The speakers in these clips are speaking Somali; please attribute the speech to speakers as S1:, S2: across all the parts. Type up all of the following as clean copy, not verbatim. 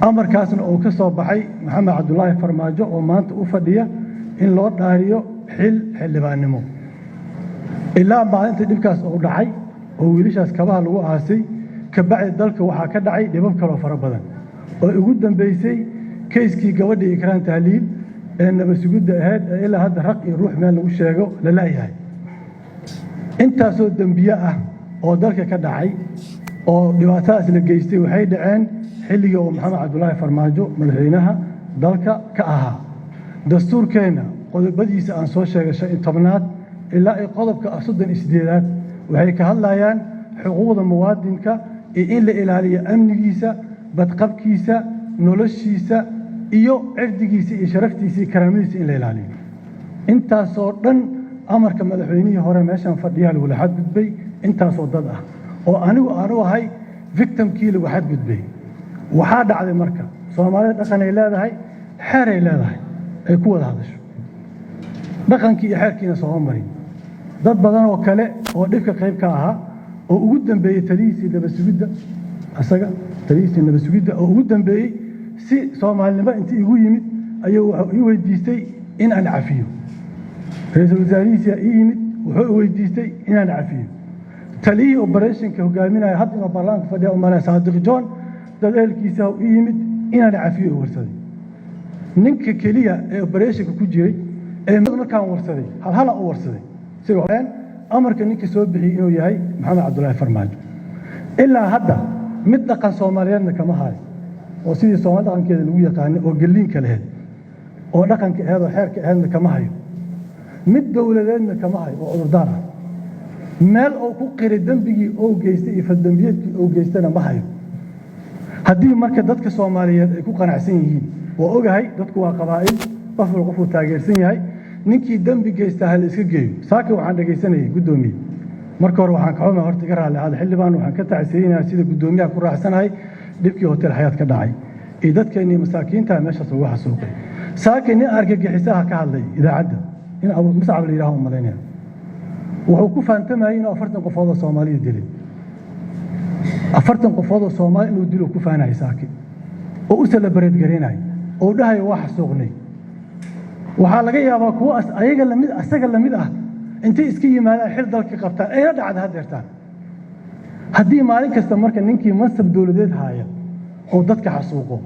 S1: amarkaasna oo ka soo baxay maxamed cabdullaahi farmaajo oo maanta u fadhiya in loo dhaariyo xildhibaannimo ilaa maalinta dhibkaas oo dhacay oo wiilashaas kabaha lagu aasay ka bacdi dalka waxaa ka dhacay dhibab kaloo fara badan oo ugu dambaysay kayskii gabadhii Ikraan Tahliil ee nabasugidda ahayd ilaa hadda raq iyo ruux meel lagu sheego la laayahay intaasoo dambiye ah oo dalka ka dhacay oo dhibaatadaas la geystay waxay dhaceen xilligii oo maxamed cabdullaahi farmaajo madaxweynaha dalka ka ahaa dastuurkeena qodobadiisa aan soo sheegay 15aad ilaa ay qodobka 38aad waxay ka hadlayaan xuquuqda muwaadinka iyo in la ilaaliyo amnigiisa badqabkiisa noloshiisa iyo cirdigiisa iyo sharaftiisa iyo karaamadiisa in la ilaaliyo intaasoo dhan amarka madaxweynihii hore meeshan fadhiyaa lagu xadgudbay intaasoo dad ah oo anigu aanu ahay victimkii lagu xadgudbay waxaa dhacday marka Soomaalida dhaqan ay leedahay xeer ay leedahay ay ku wada hadasho dhaqankii iyo xeerkiina soo marin dad badan oo kale oo dhibka qayb ka ahaa oo ugu dambeeyay taliisii nabasugidda asaga taliisii nabasugidda oo ugu dambeeyay si Soomaalinimo intii igu yimid ayuu wuxuu weydiistay in aan cafiyo ra'iisul wasaarihiisa yimid wuxuu weydiistay in aan cafiyo taliyii operationka hogaaminaya hadda inuu baarlamaanka fadhiyo Umar Saadiq John dad eelkiisa u yimid in aan cafiyo warsaday ninka kaliya ee operationka ku jiray ee markaan warsaday hal u warsaday sidoo amarka ninka soo bixiyay inuu yahay maxamed cabdullaahi farmaajo ilaa hadda mid dhaqan Soomaaliyeedna kama hayo oo sidii Soomaali dhaqankeeda lagu yaqaan oo galiinka leh oo dhaqanka aad oo xeerka aadna kama hayo mid dawladeedna kama hayo oo urdaar ah meel oo ku qiray dambigii oo geystay iyo fadambiyadkii oo geystana ma hayo haddii marka dadka Soomaaliyeed ay ku qanacsan yihiin waa ogahay dadku waa qabaa'il qof taageersan yahay ninkii dambi geystay hal iska geeyo saaki waxaan dhageysanayay gudoomiye marka hore waxaan ka xumaa horta garaale aad xildhibaan waxaan ka tacsiyeenaa sida gudoomiyaha ku raacsanahay dhibkii hotel xayaat ka dhacay ee dadkeenii masaakiinta meesha soo waxa suuqay saaki nin argagixisaha ka hadlay idaacadda in Abu Muscab la yiraahdo maleynaya wuxuu ku faantamay in 40 qofood oo Soomaaliya dilay 40 qofood oo Soomaali inuu dilo ku faanay saaki oo u celebrate gareynay oo dhahay wax suuqnay waxaa laga yaabaa kuwa ayaga asaga lamid ah intii iska yimaadaan xil dalka qabtaan ay dhacdo hadeertaan haddii maalin kasta marka ninkii mansab dawladeed haaya oo dadka xasuuqo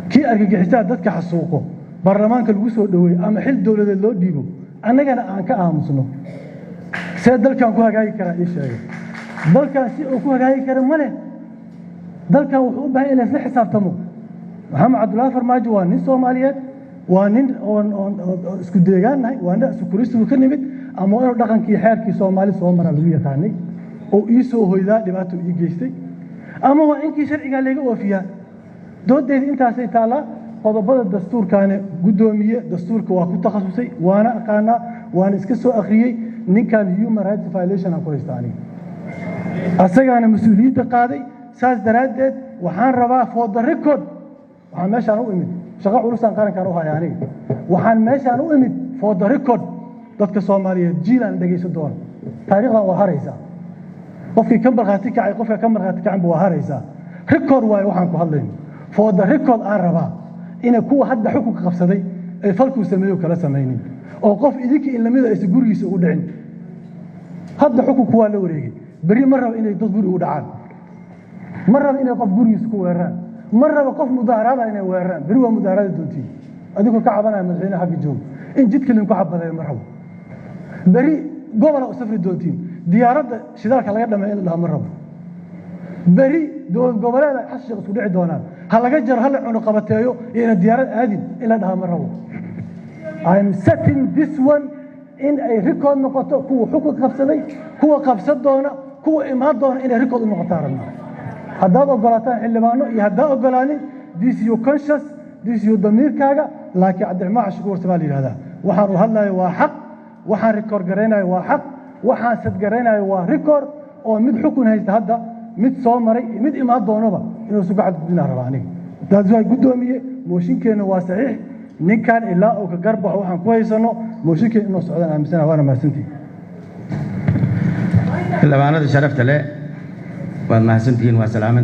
S1: kii argagixisada dadka xasuuqo baarlamaanka lagu soo dhaweeyo ama xil dawladeed loo dhiibo annagana aan ka aamusno see dalkan ku hagaagi karaa ii sheegay dalkan si uu ku hagaagi karo male dalkan wuxuu u baahan yahay in la xisaabtamo maxamed cabdullaahi farmaajo waa nin Soomaaliyeed waa nin oo isku deegaanahay waa nin isku ka nimid ama inuu dhaqankii xeerkii Soomaali soo maraa lagu yaqaanay oo ii soo hoydaa dhibaato ii geystay ama waa inkii sharciga laga oofiyaa doodeedii intaasay taala qodobada dastuurkaana gudoomiye dastuurka waa ku takhasusay waana aqaana waana iska soo akhriyay ninkan human rights violation aan ku haystaani asagana mas'uuliyadda qaaday saas daraadeed waxaan rabaa for the record waxaan meeshaan u imid shaqo culusan qarankan u hayaa aniga waxaan meeshaan u imid for the record dadka Soomaaliyeed jiilan dhageysan doon taariikhda waa haraysa qofkii ka marxaati kacay qofka ka marxaati kacan waa haraysa record way waxaan ku hadlayno for the record aan rabaa in kuwa hadda xukunka qabsaday ay falku sameeyo kala sameeyeen oo qof idinka in lamida ay gurigiisa u dhicin hadda xukunku waa la wareegay bari mar raba inay dad guriga u dhacaan mar raba inay qof gurigiisa ku weeraraan mar raba qof mudaharada inay weeraraan bari waa mudaharada doontii adigu ka cabanaya madaxweynaha xagga joog in jidka lin ku xabaday mar raba bari gobol u safri doontiin diyaaradda shidaalka laga dhameeyo in la mar raba bari dowlad goboleeda xashiq isku dhici doonaan ha laga jaro hal cuno qabateeyo in diyaarad aadin ila dhaha mar raba I am setting this one in a record noqoto kuwa xukun qabsaday kuwa qabsad doona kuwa imaad doona in record noqoto rabnaa haddaad ogolaataan xildhibaano iyo haddaad ogolaanin this your conscious this your damiirkaaga laakiin Cabdiraxmaan Shukuur Soomaali yiraahdaa waxaan u hadlayo waa xaq waxaan record gareynayo waa xaq waxaan sad gareynayo waa record oo mid xukun haysta hadda mid soo maray mid imaad doonaba inuu sugu xadgudbina rabaa aniga taas way gudoomiye mooshinkeena waa saxiix ninkan ilaa oo ka garbaxo waxaan ku haysano mooshinkeena inuu socdaan aaminsan waana mahadsantii
S2: xildhibaanada sharafta leh waad mahadsantihiin waa salaaman